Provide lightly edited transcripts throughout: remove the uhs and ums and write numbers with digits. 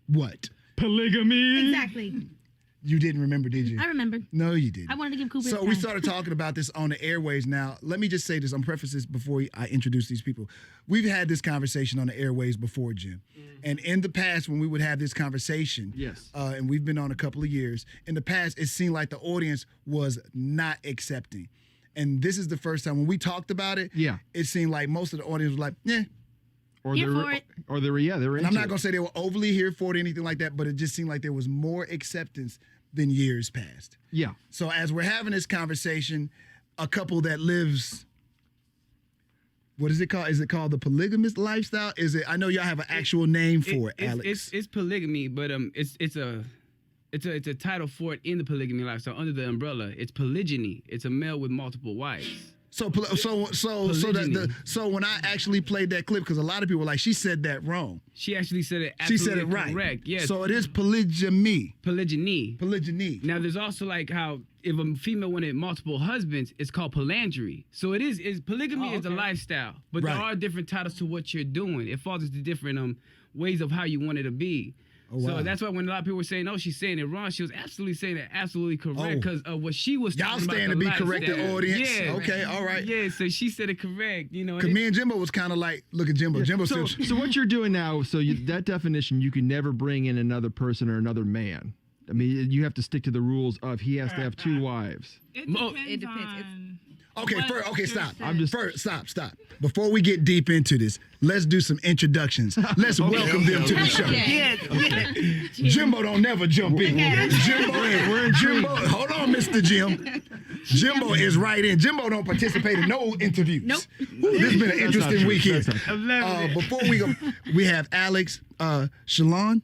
What? Polygamy. Exactly. You didn't remember, did you? I remember. No, you didn't. I wanted to give Cooper So his we time. started talking about this on the airways. Now, let me just say this. I'm preface this before I introduce these people. We've had this conversation on the airways before, Jim. And in the past, when we would have this conversation, Yes. And we've been on a couple of years, in the past, it seemed like the audience was not accepting. And this is the first time when we talked about it, Yeah. it seemed like most of the audience was like, yeah. Or Here they're, for it. or they're, yeah, they're And into I'm not it. going to say they were overly here for it or anything like that, but it just seemed like there was more acceptance than years past. Yeah. So as we're having this conversation, a couple that lives, what is it called? Is it called the polygamous lifestyle? Is it? I know y'all have an actual name for it, Alex. It's polygamy, but it's a title for it in the polygamy lifestyle under the umbrella. It's polygyny. It's a male with multiple wives. So when I actually played that clip, because a lot of people were like, she said that wrong. She actually said it. She Absolutely said it right. Correct. Yes. So it is polygamy. Polygyny. Polygyny. Now there's also like how if a female wanted multiple husbands, it's called polyandry. So polygamy is a lifestyle, but Right. there are different titles to what you're doing. It falls into different ways of how you want it to be. Oh, wow. So that's why when a lot of people were saying, "Oh, she's saying it wrong," she was absolutely saying it absolutely correct because of what she was. Y'all talking about stand to the be corrected, lifestyle. audience. Yeah. Okay, all right. Yeah, so she said it correct. You know. Because me and Jimbo was kind of like, look at Jimbo. Jimbo So, said, so what you're doing now, that definition, you can never bring in another person or another man. I mean, you have to stick to the rules of he has to have 2 wives. It It depends depends. on. okay, what first, okay, you're stop. saying. Stop. Before we get deep into this, let's do some introductions. Let's welcome them to the show. Jimbo don't never jump in. Jimbo, hold on, Mr. Jim. Jimbo is right in. Jimbo don't participate in no interviews. Nope. Ooh, this has been an interesting week here. That's not Before we go, we have Alex, Shalon,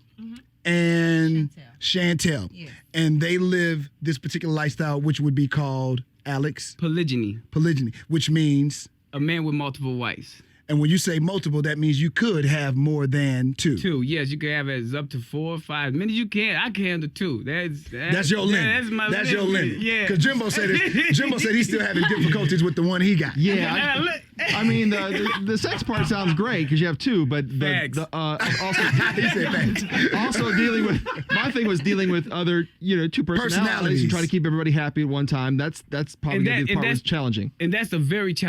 and Chantel. Yes. And they live this particular lifestyle, which would be called, Alex, Polygyny. polygyny, which means, A man with multiple wives. and when you say multiple, that means you could have more than 2. 2, yes, you can have it up to 4 or 5. Many you can. I can handle 2. That's your limit. That's my limit. your limit. Yeah. Because Jimbo said he's still having difficulties with the one he got. Yeah. I mean, the sex part sounds great because you have 2, but Facts. also He said facts. also dealing with my thing was dealing with other 2 personalities and trying to keep everybody happy at one time. That's probably And gonna be the that- part and that's challenging. And that's a very challenging